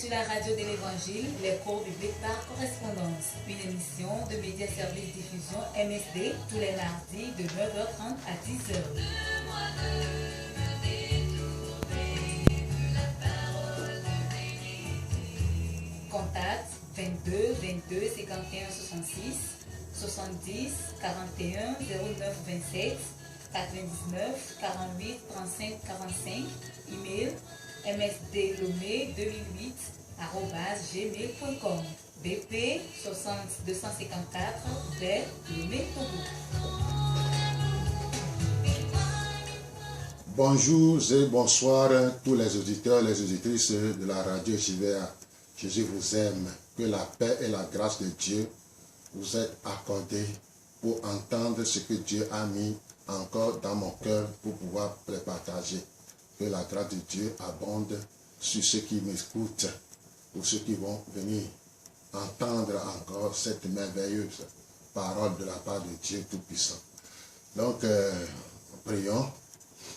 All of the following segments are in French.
sur la radio de l'Évangile, les cours bibliques par correspondance. Une émission de Média Service Diffusion MSD tous les mardis de 9h30 à 10h. Contact 22 22 51 66 70 41 09 27 99 48 35 45. Email msdlomé2008@gmail.com. BP 60254 vers Lomé Togo. Bonjour et bonsoir tous les auditeurs, les auditrices de la radio JVA. Jésus vous aime. Que la paix et la grâce de Dieu vous aient accordées pour entendre ce que Dieu a mis encore dans mon cœur pour pouvoir le partager. Que la grâce de Dieu abonde sur ceux qui m'écoutent, pour ceux qui vont venir entendre encore cette merveilleuse parole de la part de Dieu Tout-Puissant. Donc, prions.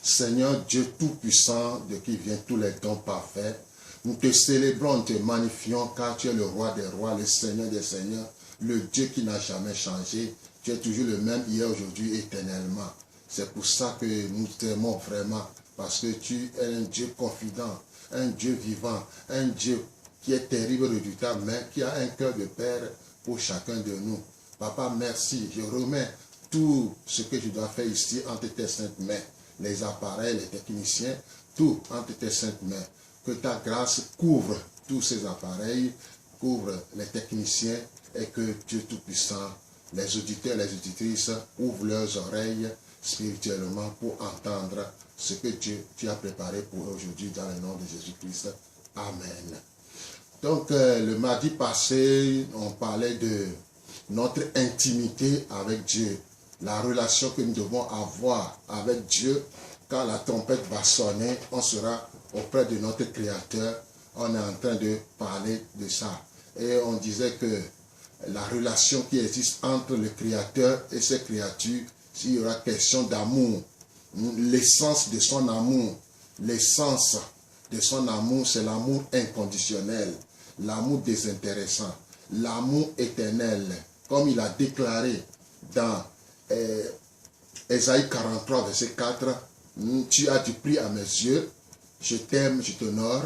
Seigneur Dieu Tout-Puissant, de qui vient tous les dons parfaits, nous te célébrons, nous te magnifions, car tu es le roi des rois, le Seigneur des seigneurs, le Dieu qui n'a jamais changé. Tu es toujours le même hier, aujourd'hui, éternellement. C'est pour ça que nous t'aimons vraiment, parce que tu es un Dieu confident, un Dieu vivant, un Dieu qui est terrible, redoutable, mais qui a un cœur de Père pour chacun de nous. Papa, merci. Je remets tout ce que je dois faire ici entre tes saintes mains. Les appareils, les techniciens, tout entre tes saintes mains. Que ta grâce couvre tous ces appareils, couvre les techniciens et que Dieu Tout-Puissant, les auditeurs, les auditrices ouvrent leurs oreilles spirituellement pour entendre ce que Dieu tu as préparé pour aujourd'hui dans le nom de Jésus-Christ. Amen. Donc, le mardi passé, on parlait de notre intimité avec Dieu, la relation que nous devons avoir avec Dieu. Quand la trompette va sonner, on sera auprès de notre Créateur. On est en train de parler de ça. Et on disait que la relation qui existe entre le Créateur et ses créatures, s'il y aura question d'amour, l'essence de son amour, l'essence de son amour, c'est l'amour inconditionnel, l'amour désintéressant, l'amour éternel, comme il a déclaré dans Ésaïe 43, verset 4, tu as du prix à mes yeux, je t'aime, je t'honore.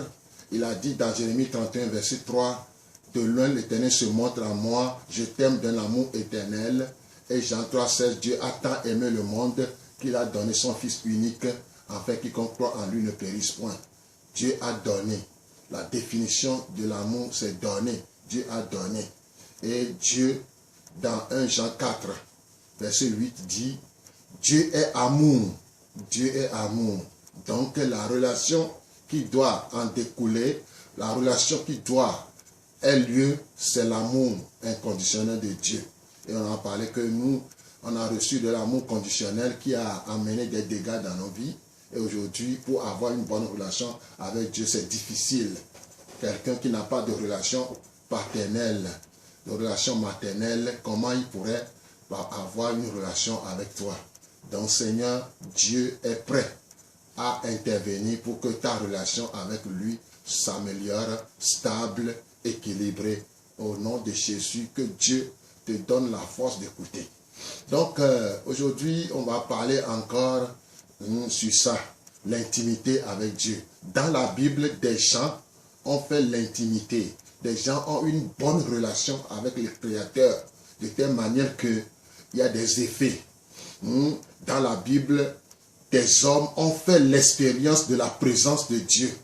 Il a dit dans Jérémie 31, verset 3, de loin l'Éternel se montre à moi, je t'aime d'un amour éternel. Et Jean 3, 16, Dieu a tant aimé le monde qu'il a donné son Fils unique, afin qu'il croit en lui ne périsse point. Dieu a donné. La définition de l'amour, c'est donner. Dieu a donné. Et Dieu, dans 1 Jean 4, verset 8, dit, Dieu est amour. Dieu est amour. Donc la relation qui doit en découler, la relation qui doit avoir lieu, c'est l'amour inconditionnel de Dieu. Et on a parlé que nous, on a reçu de l'amour conditionnel qui a amené des dégâts dans nos vies. Et aujourd'hui, pour avoir une bonne relation avec Dieu, c'est difficile. Quelqu'un qui n'a pas de relation paternelle, de relation maternelle, comment il pourrait avoir une relation avec toi? Donc Seigneur, Dieu est prêt à intervenir pour que ta relation avec lui s'améliore, stable, équilibrée. Au nom de Jésus, que Dieu te donne la force d'écouter. Donc aujourd'hui, on va parler encore sur ça, l'intimité avec Dieu. Dans la Bible, des gens ont fait l'intimité. Des gens ont une bonne relation avec le Créateur, de telle manière qu'il y a des effets. Dans la Bible, des hommes ont fait l'expérience de la présence de Dieu.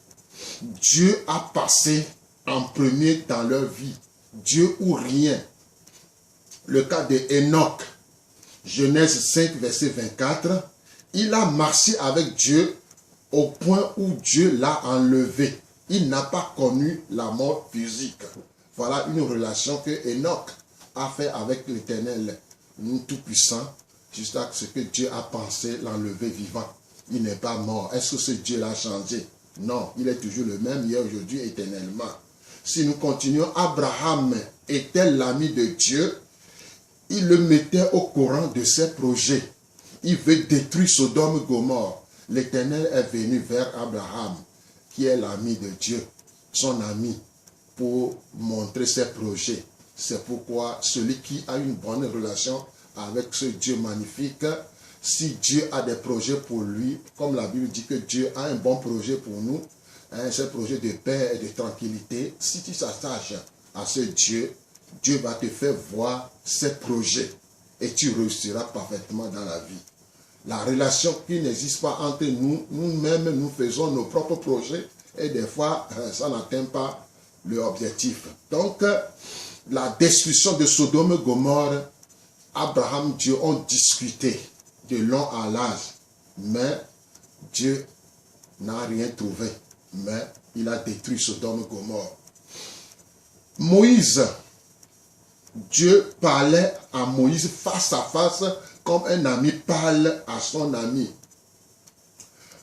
Dieu a passé en premier dans leur vie. Dieu ou rien. Le cas de Enoch, Genèse 5, verset 24, il a marché avec Dieu au point où Dieu l'a enlevé. Il n'a pas connu la mort physique. Voilà une relation que Enoch a fait avec l'Éternel, Tout-Puissant, jusqu'à ce que Dieu a pensé l'enlever vivant. Il n'est pas mort. Est-ce que ce Dieu-là a changé? Non, il est toujours le même, hier, aujourd'hui, éternellement. Si nous continuons, Abraham était l'ami de Dieu. Il le mettait au courant de ses projets. Il veut détruire Sodome et Gomorrhe. L'Éternel est venu vers Abraham, qui est l'ami de Dieu, son ami. pour montrer ses projets. C'est pourquoi celui qui a une bonne relation avec ce Dieu magnifique, si Dieu a des projets pour lui, comme la Bible dit que Dieu a un bon projet pour nous, ce projet de paix et de tranquillité, si tu s'attaches à ce Dieu, Dieu va te faire voir ses projets et tu réussiras parfaitement dans la vie. La relation qui n'existe pas entre nous, nous-mêmes, nous faisons nos propres projets et des fois, ça n'atteint pas l'objectif. Donc, la destruction de Sodome et Gomorrhe, Abraham, Dieu ont discuté de long à large, mais Dieu n'a rien trouvé, mais il a détruit Sodome et Gomorrhe. Moïse, Dieu parlait à Moïse face à face comme un ami parle à son ami.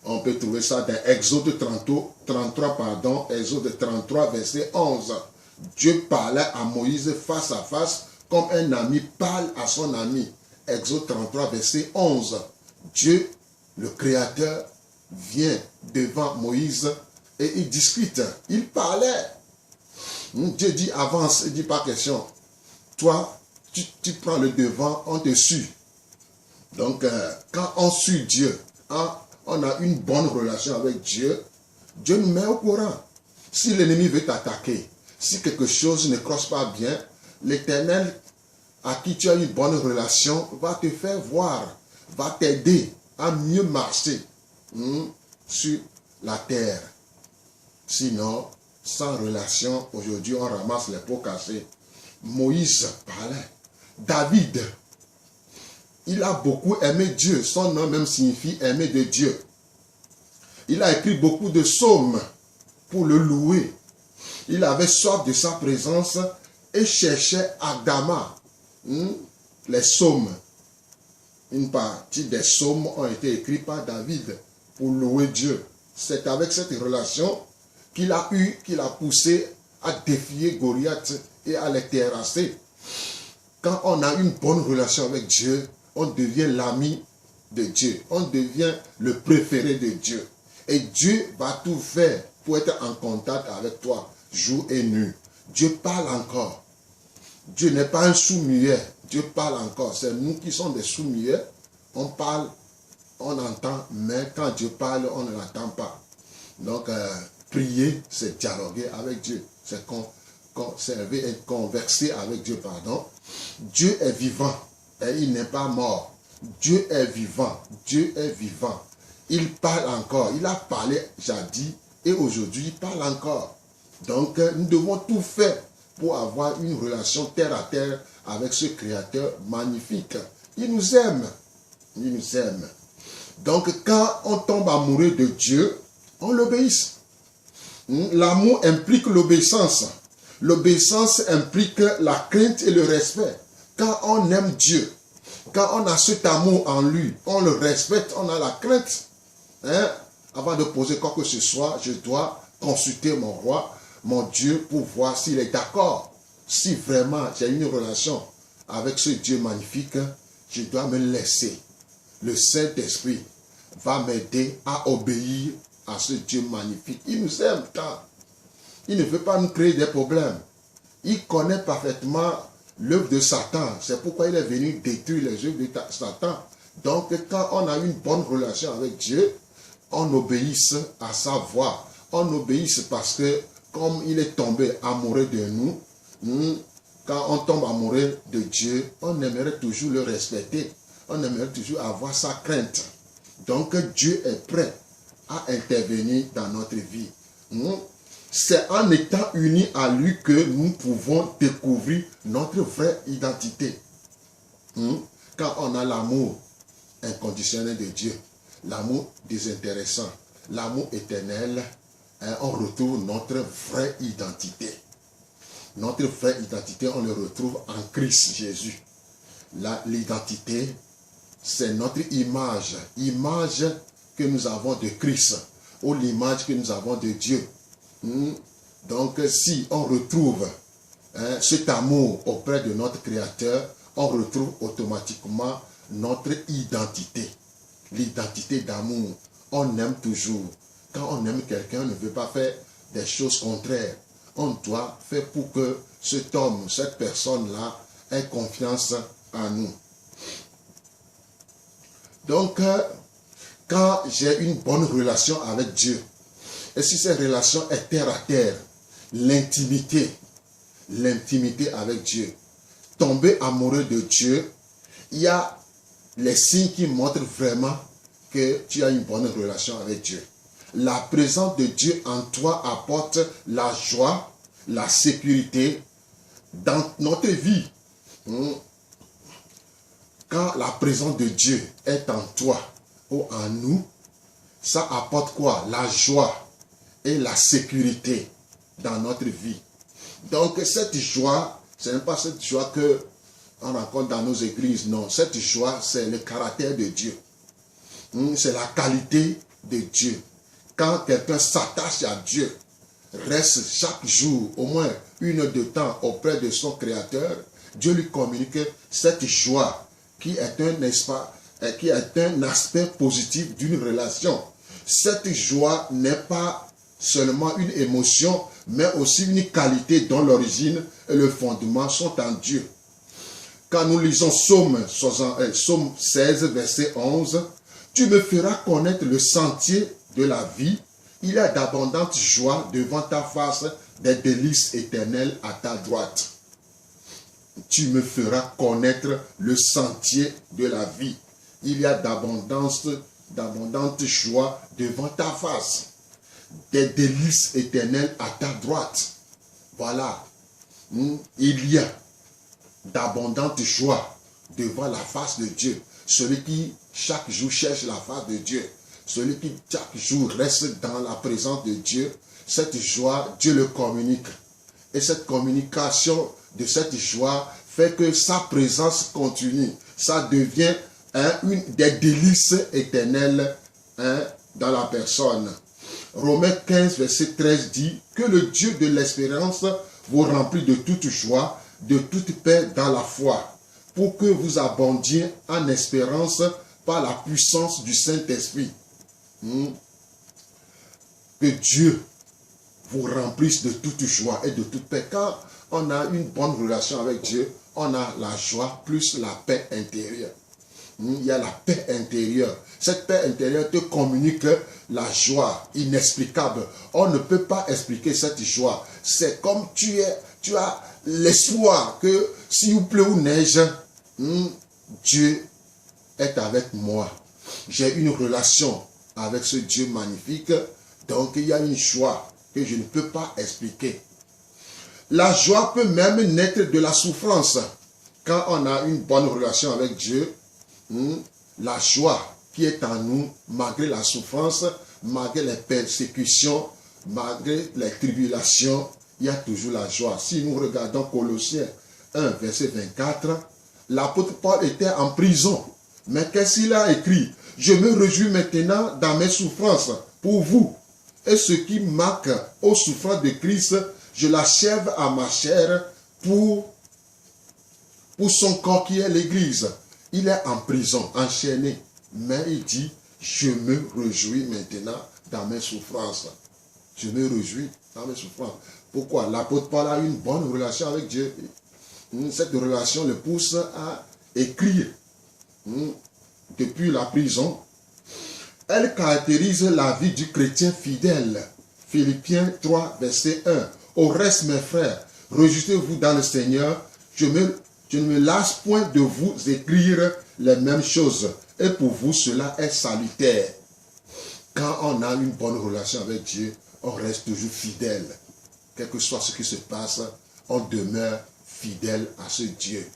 On peut trouver ça dans Exode 33, Exode 33, verset 11. Dieu parlait à Moïse face à face comme un ami parle à son ami. Exode 33, verset 11. Dieu, le Créateur, vient devant Moïse et il discute. Il parlait. Dieu dit avance, il dit pas question. Toi, tu prends le devant, on te suit. Donc, quand on suit Dieu, on a une bonne relation avec Dieu, Dieu nous met au courant. Si l'ennemi veut t'attaquer, si quelque chose ne crosse pas bien, l'Éternel, à qui tu as une bonne relation, va te faire voir, va t'aider à mieux marcher sur la terre. Sinon, sans relation, aujourd'hui, on ramasse les pots cassés. Moïse parlait. David, il a beaucoup aimé Dieu. Son nom même signifie aimer de Dieu. Il a écrit beaucoup de psaumes pour le louer. Il avait soif de sa présence et cherchait Adama. Les psaumes. Une partie des psaumes ont été écrits par David pour louer Dieu. C'est avec cette relation qu'il a poussé à défier Goliath et à les terrasser. Quand on a une bonne relation avec Dieu, on devient l'ami de Dieu. On devient le préféré de Dieu. Et Dieu va tout faire pour être en contact avec toi, jour et nuit. Dieu parle encore. Dieu n'est pas un sourd-muet. Dieu parle encore. C'est nous qui sommes des sourds-muets. On parle, on entend, mais quand Dieu parle, on ne l'entend pas. Donc, prier, c'est dialoguer avec Dieu. C'est conserver et converser avec Dieu, pardon. Dieu est vivant et il n'est pas mort. Dieu est vivant. Dieu est vivant. Il parle encore. Il a parlé jadis et aujourd'hui il parle encore. Donc nous devons tout faire pour avoir une relation terre à terre avec ce Créateur magnifique. Il nous aime. Il nous aime. Donc quand on tombe amoureux de Dieu, on l'obéisse. L'amour implique l'obéissance. L'obéissance implique la crainte et le respect. Quand on aime Dieu, quand on a cet amour en lui, on le respecte, on a la crainte. Avant de poser quoi que ce soit, je dois consulter mon roi, mon Dieu, pour voir s'il est d'accord. Si vraiment j'ai une relation avec ce Dieu magnifique, je dois me laisser. Le Saint-Esprit va m'aider à obéir à ce Dieu magnifique. Il nous aime tant. Il ne veut pas nous créer des problèmes. Il connaît parfaitement l'œuvre de Satan. C'est pourquoi il est venu détruire les œuvres de Satan. Donc, quand on a une bonne relation avec Dieu, on obéisse à sa voix. On obéisse parce que, comme il est tombé amoureux de nous, quand on tombe amoureux de Dieu, on aimerait toujours le respecter. On aimerait toujours avoir sa crainte. Donc, Dieu est prêt à intervenir dans notre vie. C'est en étant unis à lui que nous pouvons découvrir notre vraie identité. Quand on a l'amour inconditionnel de Dieu, l'amour désintéressant, l'amour éternel, on retrouve notre vraie identité. Notre vraie identité, on le retrouve en Christ Jésus. L'identité, c'est notre image. Image que nous avons de Christ, ou l'image que nous avons de Dieu. Donc, si on retrouve cet amour auprès de notre Créateur, on retrouve automatiquement notre identité. L'identité d'amour. On aime toujours. Quand on aime quelqu'un, on ne veut pas faire des choses contraires. on doit faire pour que cet homme, cette personne-là, ait confiance en nous. Donc, quand j'ai une bonne relation avec Dieu, et si cette relation est terre à terre, l'intimité avec Dieu, tomber amoureux de Dieu, il y a les signes qui montrent vraiment que tu as une bonne relation avec Dieu. La présence de Dieu en toi apporte la joie, la sécurité dans notre vie. Quand la présence de Dieu est en toi ou en nous, ça apporte quoi? La joie et la sécurité dans notre vie. Donc cette joie, ce n'est pas cette joie que on rencontre dans nos églises, non. Cette joie, c'est le caractère de Dieu. C'est la qualité de Dieu. Quand quelqu'un s'attache à Dieu, reste chaque jour, au moins une heure de temps auprès de son Créateur, Dieu lui communique cette joie qui est un aspect positif d'une relation. Cette joie n'est pas seulement une émotion, mais aussi une qualité dont l'origine et le fondement sont en Dieu. Quand nous lisons Psaume 16, verset 11, « Tu me feras connaître le sentier de la vie, il y a d'abondantes joies devant ta face, des délices éternelles à ta droite. » Tu me feras connaître le sentier de la vie. Il y a d'abondantes joies devant ta face, des délices éternelles à ta droite. Voilà. Il y a d'abondantes joies devant la face de Dieu. Celui qui chaque jour cherche la face de Dieu, celui qui chaque jour reste dans la présence de Dieu, cette joie, Dieu le communique. Et cette communication de cette joie fait que sa présence continue. Ça devient des délices éternelles dans la personne. Romains 15, verset 13 dit que le Dieu de l'espérance vous remplit de toute joie, de toute paix dans la foi, pour que vous abondiez en espérance par la puissance du Saint-Esprit. Que Dieu vous remplisse de toute joie et de toute paix. Quand on a une bonne relation avec Dieu, on a la joie plus la paix intérieure. Il y a la paix intérieure. Cette paix intérieure te communique la joie inexplicable. On ne peut pas expliquer cette joie. C'est comme tu as l'espoir que s'il pleut ou neige, Dieu est avec moi. J'ai une relation avec ce Dieu magnifique. Donc il y a une joie que je ne peux pas expliquer. La joie peut même naître de la souffrance. Quand on a une bonne relation avec Dieu, la joie qui est en nous, malgré la souffrance, malgré les persécutions, malgré les tribulations, il y a toujours la joie. Si nous regardons Colossiens 1, verset 24, l'apôtre Paul était en prison. Mais qu'est-ce qu'il a écrit? « Je me réjouis maintenant dans mes souffrances pour vous. Et ce qui marque aux souffrances de Christ, je l'achève à ma chair pour son corps qui est l'Église. » Il est en prison, enchaîné. Mais il dit, je me réjouis maintenant dans mes souffrances. Je me réjouis dans mes souffrances. Pourquoi? L'apôtre Paul a une bonne relation avec Dieu. Cette relation le pousse à écrire depuis la prison. Elle caractérise la vie du chrétien fidèle. Philippiens 3, verset 1. Au reste, mes frères, réjouissez-vous dans le Seigneur. Je ne me lasse point de vous écrire les mêmes choses. Et pour vous, cela est salutaire. Quand on a une bonne relation avec Dieu, on reste toujours fidèle. Quel que soit ce qui se passe, on demeure fidèle à ce Dieu.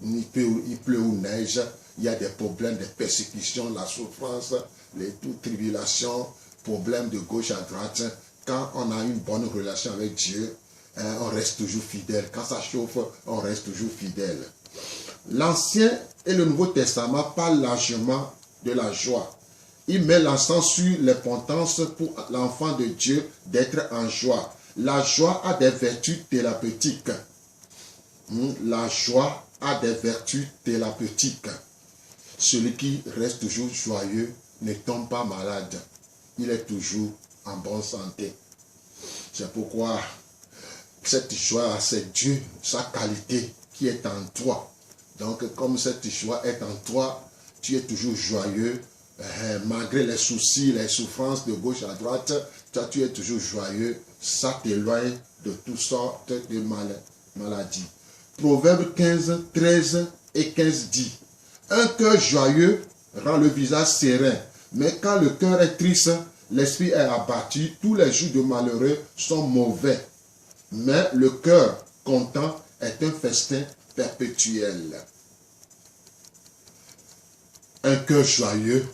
Il pleut ou neige, il y a des problèmes, des persécutions, la souffrance, les tribulations, problèmes de gauche à droite. Quand on a une bonne relation avec Dieu, on reste toujours fidèle. Quand ça chauffe, on reste toujours fidèle. L'Ancien et le Nouveau Testament parlent largement de la joie. Il met l'accent sur l'importance pour l'enfant de Dieu d'être en joie. La joie a des vertus thérapeutiques. La joie a des vertus thérapeutiques. Celui qui reste toujours joyeux ne tombe pas malade. Il est toujours en bonne santé. C'est pourquoi cette joie, c'est Dieu, sa qualité qui est en toi. Donc, comme cette joie est en toi, tu es toujours joyeux. Malgré les soucis, les souffrances de gauche à droite, toi, tu es toujours joyeux. Ça t'éloigne de toutes sortes de maladies. Proverbe 15, 13 et 15 dit: un cœur joyeux rend le visage serein, mais quand le cœur est triste, l'esprit est abattu. Tous les jours de malheureux sont mauvais, mais le cœur content est un festin perpétuel. Un cœur joyeux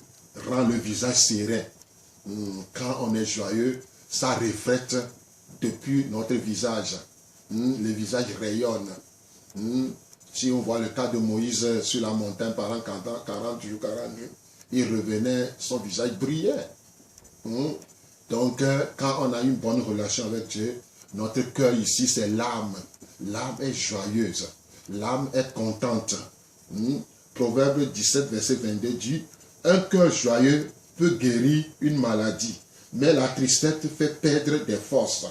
rend le visage serein. Quand on est joyeux, ça reflète depuis notre visage. Le visage rayonne. Si on voit le cas de Moïse sur la montagne pendant 40 jours, 40 nuits, il revenait, son visage brillait. Donc, quand on a une bonne relation avec Dieu, notre cœur ici, c'est l'âme. L'âme est joyeuse. L'âme est contente. Proverbe 17, verset 22 dit: un cœur joyeux peut guérir une maladie, mais la tristesse fait perdre des forces.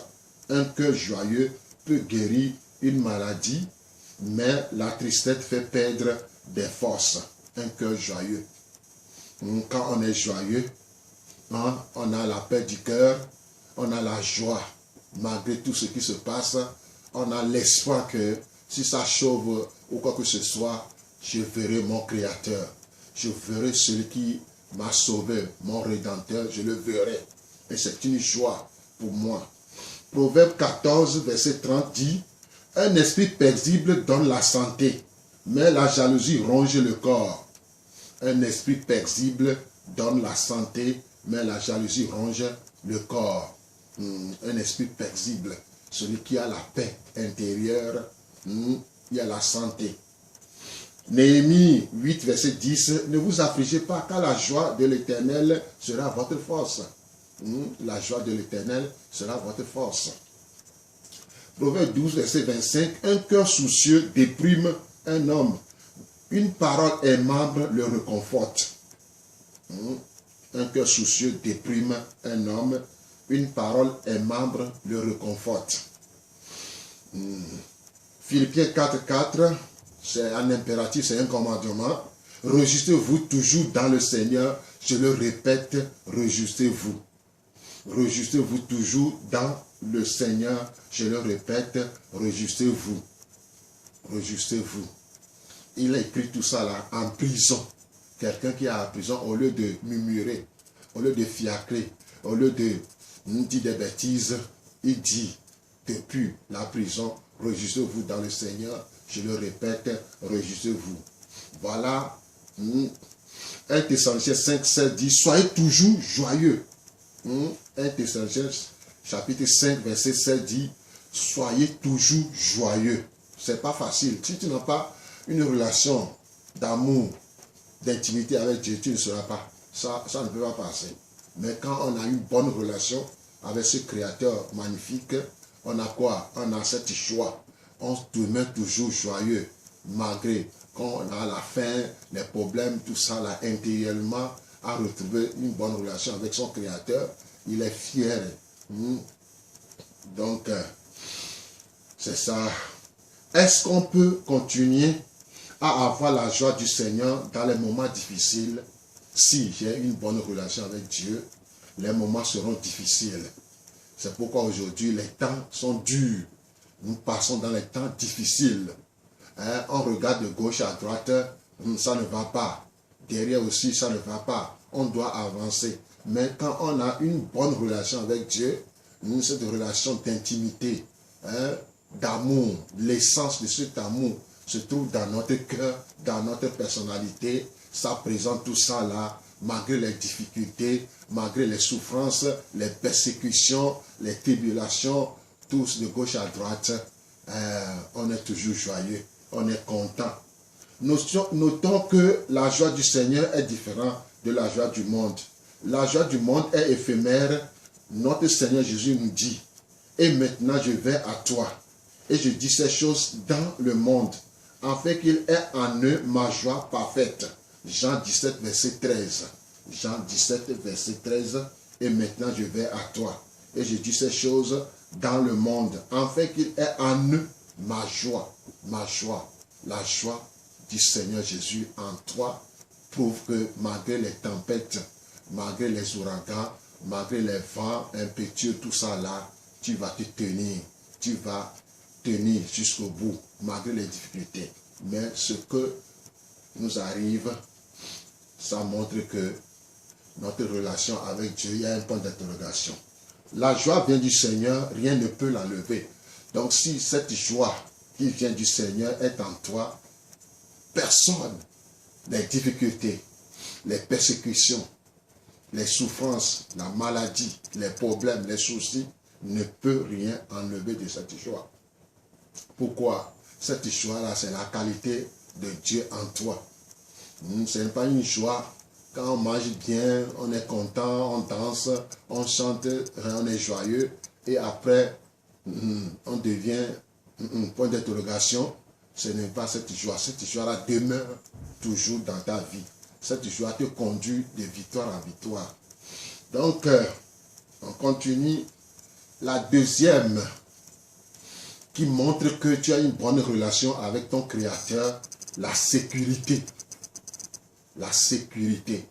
Un cœur joyeux peut guérir une maladie, mais la tristesse fait perdre des forces. Un cœur joyeux. Quand on est joyeux, on a la paix du cœur, on a la joie. Malgré tout ce qui se passe, on a l'espoir que si ça chauffe ou quoi que ce soit, je verrai mon Créateur. Je verrai celui qui m'a sauvé, mon Rédempteur, je le verrai. Et c'est une joie pour moi. Proverbe 14, verset 30 dit: un esprit paisible donne la santé, mais la jalousie ronge le corps. Un esprit paisible donne la santé, mais la jalousie ronge le corps. Un esprit paisible, celui qui a la paix intérieure, il a la santé. Néhémie 8, verset 10, ne vous affligez pas, car la joie de l'Éternel sera votre force. La joie de l'Éternel sera votre force. Proverbe 12, verset 25, un cœur soucieux déprime un homme. Une parole aimable le réconforte. Un cœur soucieux déprime un homme. Une parole aimable le réconforte. Philippiens 4, 4, c'est un impératif, c'est un commandement. Réjouissez-vous toujours dans le Seigneur. Je le répète, réjouissez-vous. Réjouissez-vous toujours dans le Seigneur. Je le répète, réjouissez-vous. Réjouissez-vous. Il a écrit tout ça là, en prison. Quelqu'un qui est en prison, au lieu de murmurer, au lieu de fiacrer, au lieu de dire des bêtises, il dit, depuis la prison, réjouissez-vous dans le Seigneur. Je le répète, réjouissez-vous. Voilà. 1 Thessaloniciens 5, 7 dit, soyez toujours joyeux. 1 Thessaloniciens chapitre 5, verset 7 dit, soyez toujours joyeux. C'est pas facile. Si tu n'as pas une relation d'amour, d'intimité avec Dieu, tu ne seras pas. Ça ne peut pas passer. Mais quand on a une bonne relation avec ce Créateur magnifique, on a quoi? On a cette joie. On demeure toujours joyeux, malgré quand on a la faim, les problèmes, tout ça là, intérieurement, à retrouver une bonne relation avec son Créateur. Il est fier. Donc, c'est ça. Est-ce qu'on peut continuer à avoir la joie du Seigneur dans les moments difficiles? Si j'ai une bonne relation avec Dieu, les moments seront difficiles. C'est pourquoi aujourd'hui, les temps sont durs. Nous passons dans les temps difficiles. On regarde de gauche à droite, ça ne va pas. Derrière aussi, ça ne va pas. On doit avancer. Mais quand on a une bonne relation avec Dieu, cette relation d'intimité, d'amour, l'essence de cet amour se trouve dans notre cœur, dans notre personnalité. Ça présente tout ça là, malgré les difficultés, malgré les souffrances, les persécutions, les tribulations, tous de gauche à droite, on est toujours joyeux, on est content. Notons que la joie du Seigneur est différente de la joie du monde. La joie du monde est éphémère. Notre Seigneur Jésus nous dit, et maintenant je vais à toi, et je dis ces choses dans le monde, afin qu'il ait en eux ma joie parfaite. Jean 17, verset 13. Jean 17, verset 13. Et maintenant je vais à toi. Et je dis ces choses dans le monde, afin qu'il ait en eux ma joie, la joie du Seigneur Jésus en toi, prouve que malgré les tempêtes, malgré les ouragans, malgré les vents impétueux, tout ça là, tu vas te tenir, tu vas tenir jusqu'au bout, malgré les difficultés. Mais ce que nous arrive, ça montre que notre relation avec Dieu, il y a un point d'interrogation. La joie vient du Seigneur, rien ne peut l'enlever. Donc si cette joie qui vient du Seigneur est en toi, personne, les difficultés, les persécutions, les souffrances, la maladie, les problèmes, les soucis, ne peut rien enlever de cette joie. Pourquoi? Cette joie-là, c'est la qualité de Dieu en toi. Ce n'est pas une joie, quand on mange bien, on est content, on danse, on chante, on est joyeux, et après, on devient point d'interrogation. Ce n'est pas cette joie. Cette joie-là demeure toujours dans ta vie. Cette joie te conduit de victoire en victoire. Donc, on continue. La deuxième qui montre que tu as une bonne relation avec ton Créateur, la sécurité. La sécurité.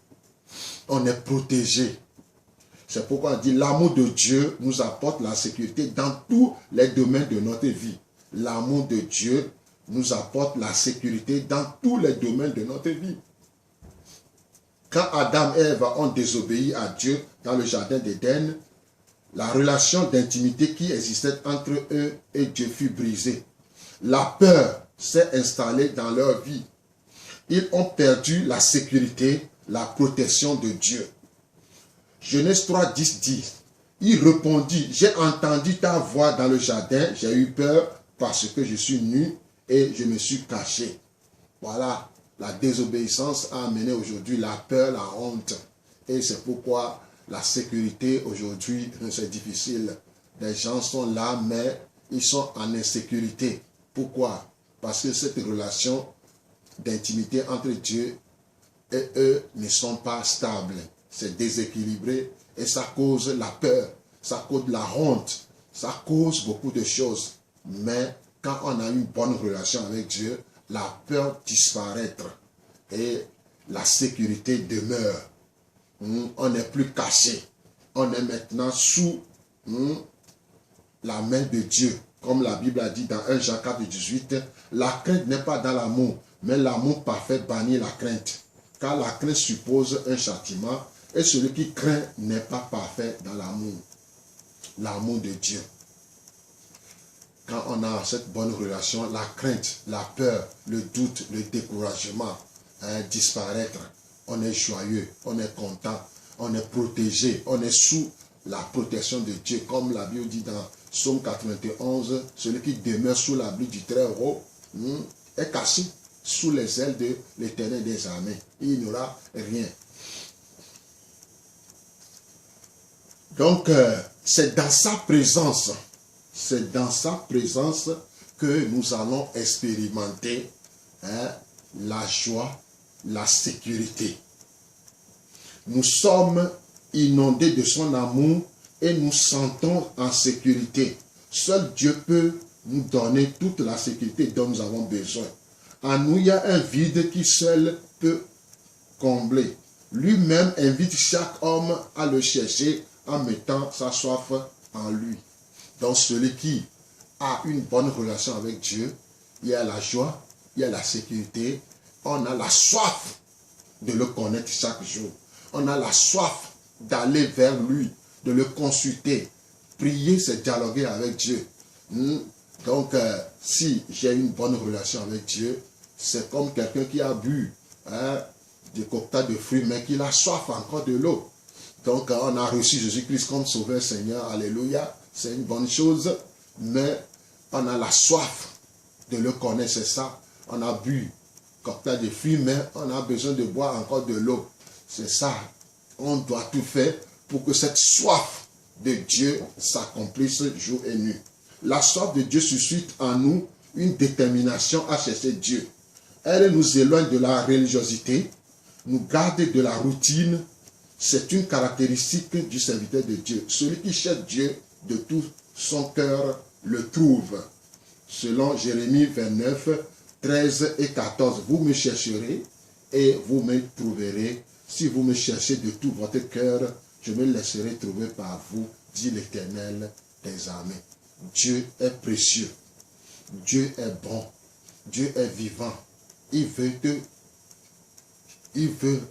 On est protégé. C'est pourquoi on dit l'amour de Dieu nous apporte la sécurité dans tous les domaines de notre vie. L'amour de Dieu nous apporte la sécurité dans tous les domaines de notre vie. Quand Adam et Ève ont désobéi à Dieu dans le jardin d'Éden, la relation d'intimité qui existait entre eux et Dieu fut brisée. La peur s'est installée dans leur vie. Ils ont perdu la sécurité, la protection de Dieu. Genèse 3, 10 dit, il répondit, j'ai entendu ta voix dans le jardin, j'ai eu peur parce que je suis nu et je me suis caché. Voilà, la désobéissance a amené aujourd'hui la peur, la honte. Et c'est pourquoi la sécurité aujourd'hui, c'est difficile. Les gens sont là, mais ils sont en insécurité. Pourquoi? Parce que cette relation d'intimité entre Dieu et eux ne sont pas stables. C'est déséquilibré et ça cause la peur, ça cause la honte, ça cause beaucoup de choses. Mais quand on a une bonne relation avec Dieu, la peur disparaît et la sécurité demeure. On n'est plus caché. On est maintenant sous la main de Dieu. Comme la Bible a dit dans 1 Jean 4, 18, la crainte n'est pas dans l'amour, mais l'amour parfait bannit la crainte. Car la crainte suppose un châtiment, et celui qui craint n'est pas parfait dans l'amour. L'amour de Dieu. Quand on a cette bonne relation, la crainte, la peur, le doute, le découragement disparaître. On est joyeux, on est content, on est protégé, on est sous la protection de Dieu. Comme la Bible dit dans Psaume 91, celui qui demeure sous l'abri du Très-Haut est caché sous les ailes de l'Éternel des armées. Il n'y aura rien. Donc, c'est dans sa présence que nous allons expérimenter la joie, la sécurité. Nous sommes inondés de son amour et nous sentons en sécurité. Seul Dieu peut nous donner toute la sécurité dont nous avons besoin. En nous, il y a un vide qui seul peut combler. Lui-même invite chaque homme à le chercher en mettant sa soif en lui. Donc celui qui a une bonne relation avec Dieu, il y a la joie, il y a la sécurité, on a la soif de le connaître chaque jour. On a la soif d'aller vers lui, de le consulter. Prier, c'est dialoguer avec Dieu. Donc, si j'ai une bonne relation avec Dieu, c'est comme quelqu'un qui a bu des cocktails de fruits, mais qui a soif encore de l'eau. Donc, on a reçu Jésus-Christ comme Sauveur Seigneur. Alléluia. C'est une bonne chose. Mais on a la soif de le connaître, c'est ça. On a bu cocktail de fruits, mais on a besoin de boire encore de l'eau. C'est ça. On doit tout faire pour que cette soif de Dieu s'accomplisse jour et nuit. La soif de Dieu suscite en nous une détermination à chercher Dieu. Elle nous éloigne de la religiosité, nous garde de la routine. C'est une caractéristique du serviteur de Dieu. Celui qui cherche Dieu de tout son cœur le trouve. Selon Jérémie 29, 13 et 14, vous me chercherez et vous me trouverez. Si vous me cherchez de tout votre cœur, je me laisserai trouver par vous, dit l'Éternel des armées. Dieu est précieux. Dieu est bon. Dieu est vivant. Il veut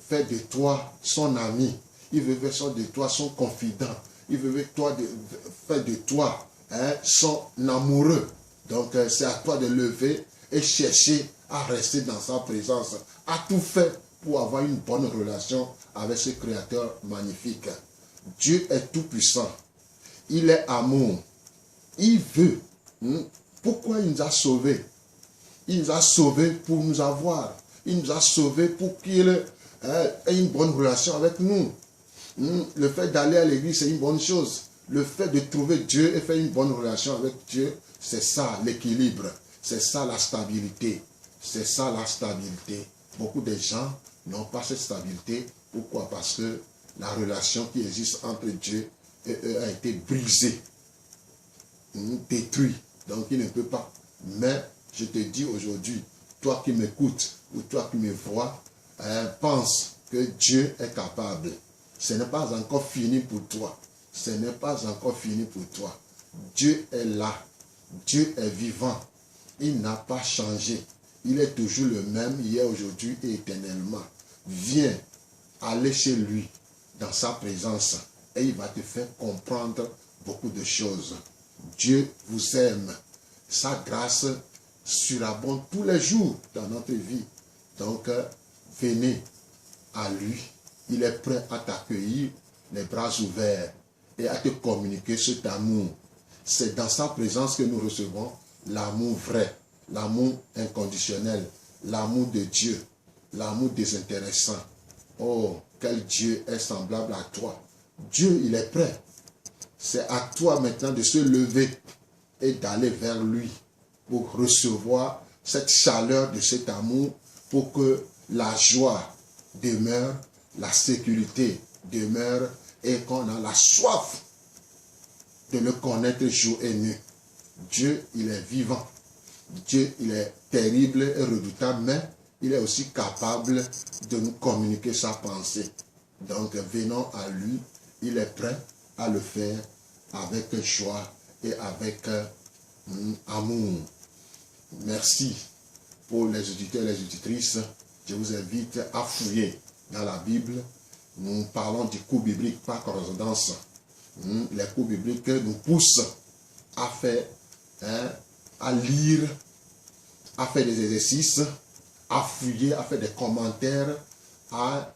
faire de toi son ami. Il veut faire de toi son confident. Il veut faire de toi son amoureux. Donc c'est à toi de lever et chercher à rester dans sa présence. À tout faire pour avoir une bonne relation avec ce Créateur magnifique. Dieu est tout puissant. Il est amour. Il veut. Pourquoi il nous a sauvés? Il nous a sauvés pour nous avoir. Il nous a sauvés pour qu'il ait une bonne relation avec nous. Le fait d'aller à l'église, c'est une bonne chose. Le fait de trouver Dieu et faire une bonne relation avec Dieu, c'est ça l'équilibre. C'est ça la stabilité. C'est ça la stabilité. Beaucoup de gens n'ont pas cette stabilité. Pourquoi? Parce que la relation qui existe entre Dieu et eux a été brisée, détruite. Donc il ne peut pas. Mais je te dis aujourd'hui, toi qui m'écoutes ou toi qui me vois, pense que Dieu est capable. Ce n'est pas encore fini pour toi. Ce n'est pas encore fini pour toi. Dieu est là. Dieu est vivant. Il n'a pas changé. Il est toujours le même hier, aujourd'hui et éternellement. Viens aller chez lui dans sa présence et il va te faire comprendre beaucoup de choses. Dieu vous aime. Sa grâce surabonde tous les jours dans notre vie. Donc, venez à lui. Il est prêt à t'accueillir les bras ouverts et à te communiquer cet amour. C'est dans sa présence que nous recevons l'amour vrai, l'amour inconditionnel, l'amour de Dieu, l'amour désintéressant. Oh, quel Dieu est semblable à toi. Dieu, il est prêt. C'est à toi maintenant de se lever et d'aller vers lui pour recevoir cette chaleur de cet amour, pour que la joie demeure, la sécurité demeure et qu'on a la soif de le connaître jour et nuit. Dieu, il est vivant. Dieu, il est terrible et redoutable, mais il est aussi capable de nous communiquer sa pensée. Donc, venons à lui. Il est prêt à le faire avec joie et avec amour. Merci pour les auditeurs et les auditrices. Je vous invite à fouiller dans la Bible. Nous parlons du cours biblique par correspondance. Les cours bibliques nous poussent à faire, à lire, à faire des exercices, à fouiller, à faire des commentaires, à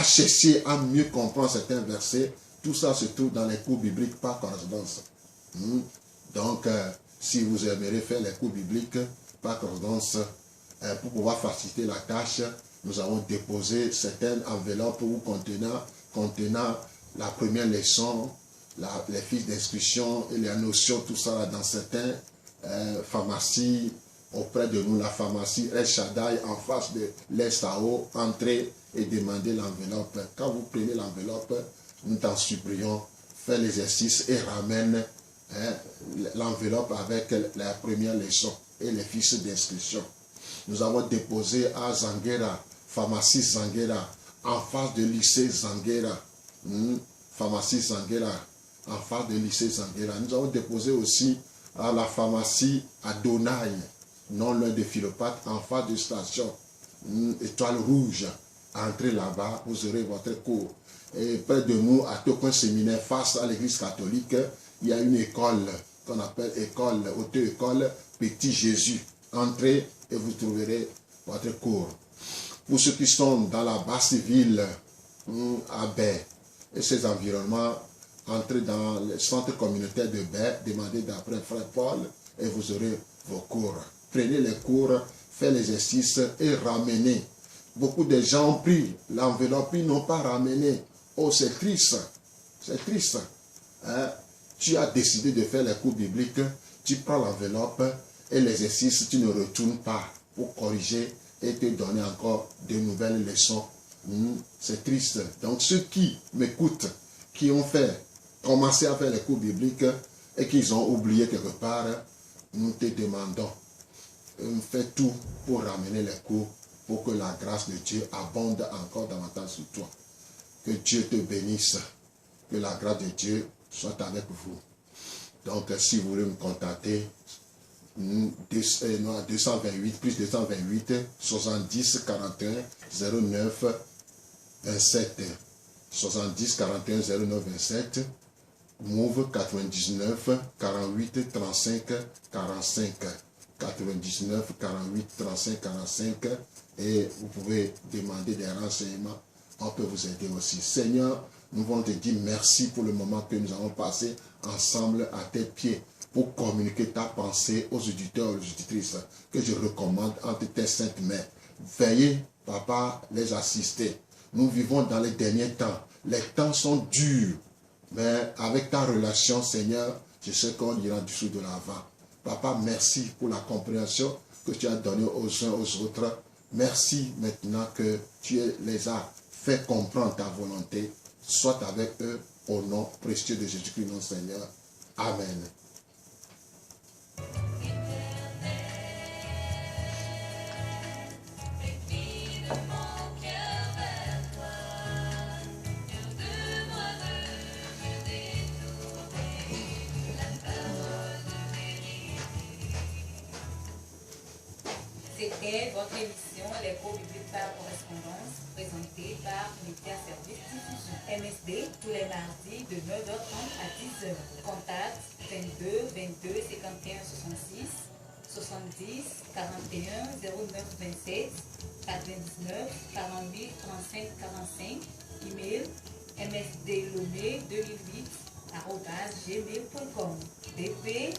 chercher à mieux comprendre certains versets. Tout ça se trouve dans les cours bibliques par correspondance. Donc, si vous aimeriez faire les cours bibliques par correspondance, pour pouvoir faciliter la tâche, nous avons déposé certaines enveloppes contenant la première leçon, les fiches d'inscription et les notions, tout ça là, dans certaines pharmacies auprès de nous. La pharmacie El Shaddai en face de l'Estao, entrez et demandez l'enveloppe. Quand vous prenez l'enveloppe, nous t'en supplions, fais l'exercice et ramène l'enveloppe avec la première leçon et les fiches d'inscription. Nous avons déposé à Zanguera, pharmacie Zanguera, en face de lycée Zanguera. Pharmacie Zanguera, en face de lycée Zanguera. Nous avons déposé aussi à la pharmacie Adonai, non loin de Philopathe, en face de station Étoile Rouge. Entrez là-bas, vous aurez votre cours. Et près de nous, à Tocoin Séminaire, face à l'église catholique, il y a une école qu'on appelle école, auto-école Petit Jésus. Entrez et vous trouverez votre cours. Pour ceux qui sont dans la basse ville, à Baie et ses environnements, entrez dans le centre communautaire de Baie, demandez d'après Frère Paul et vous aurez vos cours. Prenez les cours, faites l'exercice et ramenez. Beaucoup de gens ont pris l'enveloppe, ils n'ont pas ramené. Oh, c'est triste. C'est triste. Tu as décidé de faire les cours bibliques, tu prends l'enveloppe et l'exercice, tu ne retournes pas pour corriger et te donner encore de nouvelles leçons. C'est triste. Donc ceux qui m'écoutent, qui ont commencé à faire les cours bibliques, et qu'ils ont oublié quelque part, nous te demandons, fais tout pour ramener les cours, pour que la grâce de Dieu abonde encore davantage sur toi. Que Dieu te bénisse, que la grâce de Dieu soit avec vous. Donc, si vous voulez me contacter, 228, plus 228, 70, 41, 09, 27. 70, 41, 09, 27. Move 99, 48, 35, 45. 99, 48, 35, 45. Et vous pouvez demander des renseignements. On peut vous aider aussi. Seigneur, nous voulons te dire merci pour le moment que nous avons passé ensemble à tes pieds pour communiquer ta pensée aux auditeurs et aux auditrices que je recommande entre tes saintes mains. Veillez, Papa, les assister. Nous vivons dans les derniers temps. Les temps sont durs. Mais avec ta relation, Seigneur, je sais qu'on ira dessous de l'avant. Papa, merci pour la compréhension que tu as donnée aux uns aux autres. Merci maintenant que tu les as fait comprendre ta volonté. Sois avec eux au nom précieux de Jésus-Christ, notre Seigneur. Amen. C'était votre émission Les cours bibliques par correspondance, présentée par Média Service Diffusion MSD, tous les mardis de 9h30 à 10h. Contact 22 22 51 66 70 41 09 27 99 48 35 45. Email msdlomé2008@gmail.com. DP